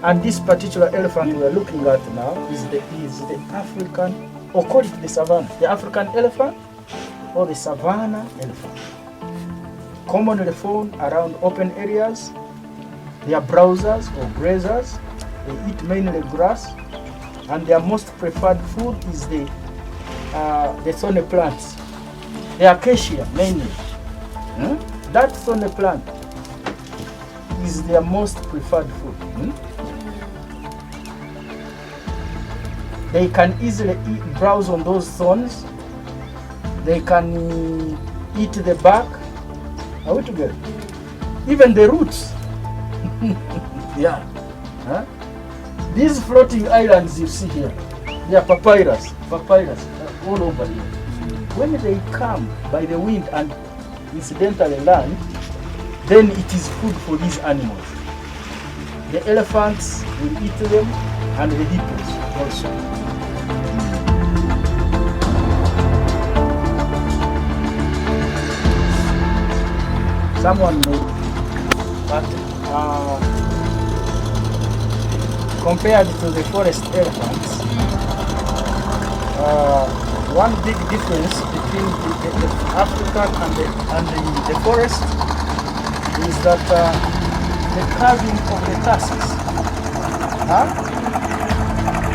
And this particular elephant we are looking at now is the African, or call it the Savannah, the African elephant or the Savannah elephant. Commonly found around open areas. They are browsers or grazers. They eat mainly grass, and their most preferred food is the thorny plants, the acacia mainly. That thorny plant is their most preferred food. They can easily browse on those thorns. They can eat the bark. Are we together? Even the roots. Yeah. These floating islands you see here, they are papyrus all over here. When they come by the wind and incidentally land, then it is food for these animals. The elephants will eat them, and the hippos also. Someone may, but compared to the forest elephants, one big difference between the African and the forest is that the carving of the tusks.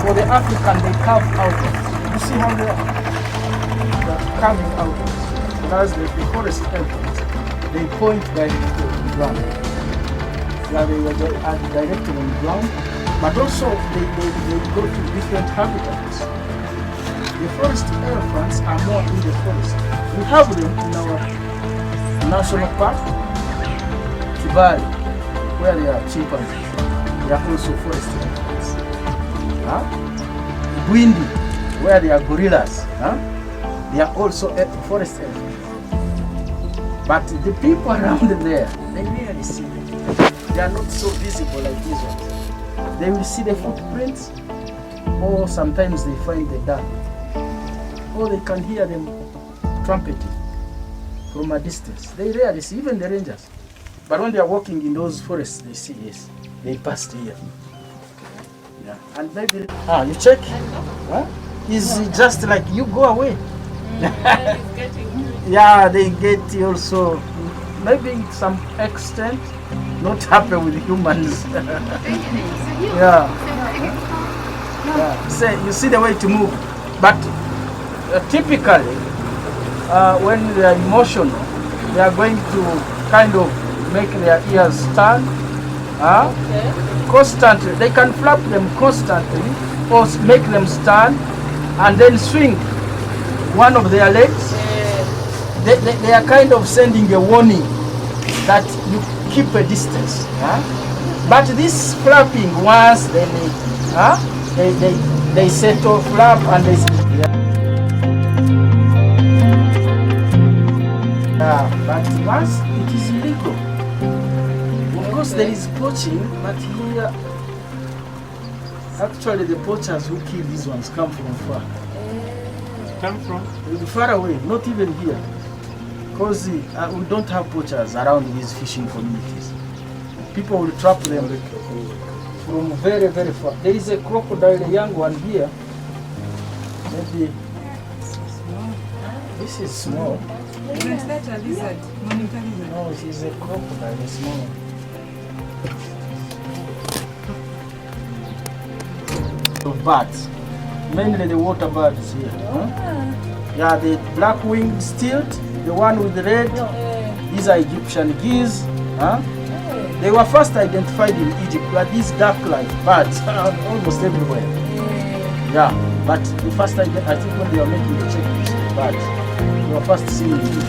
For the African, they carve outwards. You see how they are carving outwards. Whereas the forest elephants, they point directly to the ground. Yeah, they are directly on the ground, but also they go to different habitats. The forest elephants are more in the forest. We have them in our national park, Kibali, where they are chimpanzees. They are also forest elephants. Bwindi, where they are gorillas. They are also forest elephants. But the people around there, they rarely see them. They are not so visible like these ones. They will see the footprints, or sometimes they find the dung, or they can hear them trumpeting from a distance. They rarely see, even the rangers. But when they are walking in those forests, they see, yes, they passed here. Yeah. And maybe, you check? It's just like you go away. Yeah, they get also, maybe to some extent, not happy with humans. Yeah. So you see the way to move. But typically, when they are emotional, they are going to kind of make their ears turn. Constantly. They can flap them constantly or make them stand and then swing one of their legs. They are kind of sending a warning that you keep a distance. But this flapping, once they settle, flap, and they but once it is illegal. Of course, there is poaching, but here actually the poachers who kill these ones come from far. Come from? Far away, not even here. Because we don't have poachers around these fishing communities. People will trap them from very, very far. There is a crocodile, a young one here. Maybe this is small. Isn't that a lizard? Monitor lizard? No, she's a crocodile, a small one. Of birds, mainly the water birds here. Yeah, the black-winged stilt, the one with the red. These are Egyptian geese. They were first identified in Egypt, but these dark-like birds are almost everywhere. Yeah, but the first I think when they were making the checklist of birds, they were first seen in Egypt.